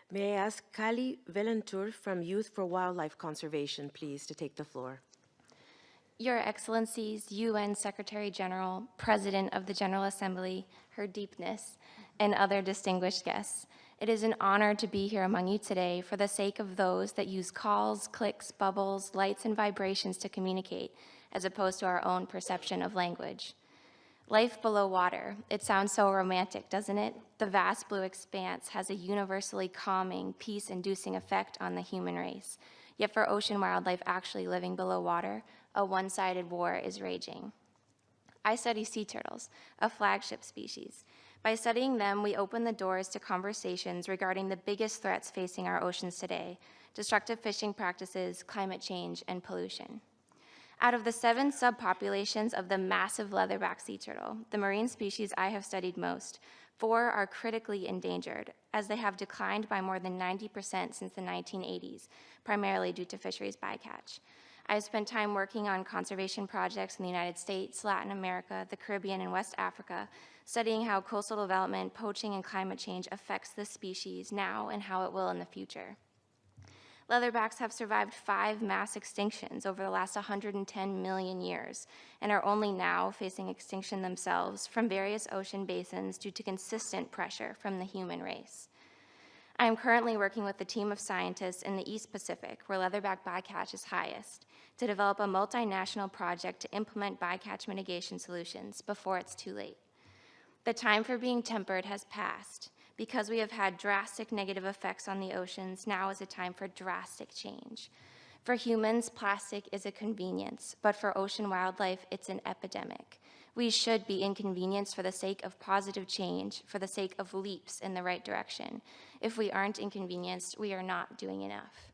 May I ask Kali Velentur from Youth for Wildlife Conservation, please, to take the floor. Your Excellencies, UN Secretary General, President of the General Assembly, Her Deepness, and other distinguished guests, it is an honor to be here among you today for the sake of those that use calls, clicks, bubbles, lights, and vibrations to communicate, as opposed to our own perception of language. Life below water. It sounds so romantic, doesn't it? The vast blue expanse has a universally calming, peace-inducing effect on the human race. Yet for ocean wildlife actually living below water, a one-sided war is raging. I study sea turtles, a flagship species. By studying them, we open the doors to conversations regarding the biggest threats facing our oceans today: destructive fishing practices, climate change, and pollution. Out of the 7 subpopulations of the massive leatherback sea turtle, the marine species I have studied most, 4 are critically endangered, as they have declined by more than 90% since the 1980s, primarily due to fisheries bycatch. I have spent time working on conservation projects in the United States, Latin America, the Caribbean, and West Africa, studying how coastal development, poaching, and climate change affects this species now and how it will in the future. Leatherbacks have survived 5 mass extinctions over the last 110 million years and are only now facing extinction themselves from various ocean basins due to consistent pressure from the human race. I am currently working with a team of scientists in the East Pacific, where leatherback bycatch is highest, to develop a multinational project to implement bycatch mitigation solutions before it's too late. The time for being tempered has passed. Because we have had drastic negative effects on the oceans, now is a time for drastic change. For humans, plastic is a convenience, but for ocean wildlife, it's an epidemic. We should be inconvenienced for the sake of positive change, for the sake of leaps in the right direction. If we aren't inconvenienced, we are not doing enough.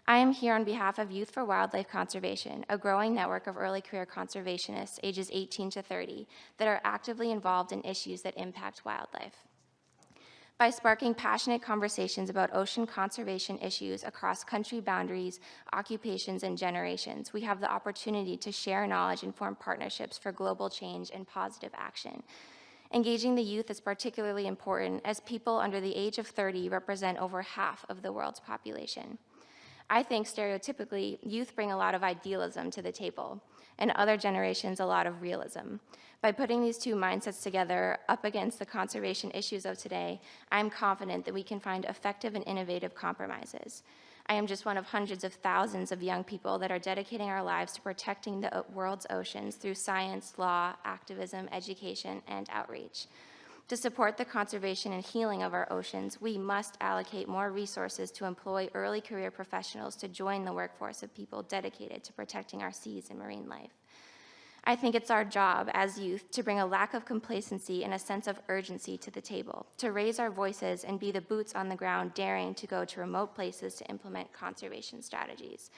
I am here on behalf of Youth for Wildlife Conservation, a growing network of early career conservationists ages 18 to 30 that are actively involved in issues that impact wildlife. By sparking passionate conversations about ocean conservation issues across country boundaries, occupations, and generations, we have the opportunity to share knowledge and form partnerships for global change and positive action. Engaging the youth is particularly important, as people under the age of 30 represent over half of the world's population. I think stereotypically, youth bring a lot of idealism to the table, and other generations a lot of realism. By putting these 2 mindsets together up against the conservation issues of today, I'm confident that we can find effective and innovative compromises. I am just one of hundreds of thousands of young people that are dedicating our lives to protecting the world's oceans through science, law, activism, education, and outreach. To support the conservation and healing of our oceans, we must allocate more resources to employ early career professionals to join the workforce of people dedicated to protecting our seas and marine life. I think it's our job as youth to bring a lack of complacency and a sense of urgency to the table, to raise our voices and be the boots on the ground daring to go to remote places to implement conservation strategies.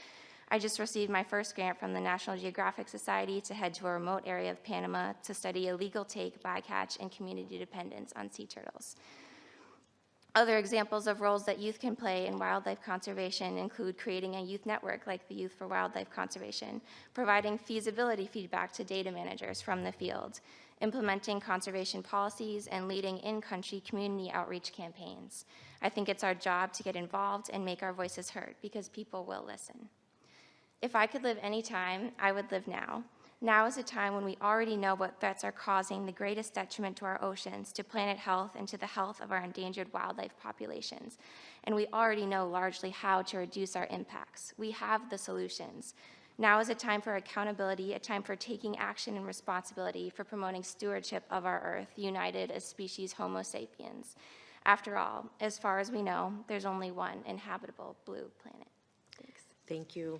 I just received my first grant from the National Geographic Society to head to a remote area of Panama to study illegal take, bycatch, and community dependence on sea turtles. Other examples of roles that youth can play in wildlife conservation include creating a youth network like the Youth for Wildlife Conservation, providing feasibility feedback to data managers from the field, implementing conservation policies, and leading in-country community outreach campaigns. I think it's our job to get involved and make our voices heard, because people will listen. If I could live any time, I would live now. Now is a time when we already know what threats are causing the greatest detriment to our oceans, to planet health, and to the health of our endangered wildlife populations. And we already know largely how to reduce our impacts. We have the solutions. Now is a time for accountability, a time for taking action and responsibility for promoting stewardship of our Earth, united as species Homo sapiens. After all, as far as we know, there's only one inhabitable blue planet. Thanks. Thank you.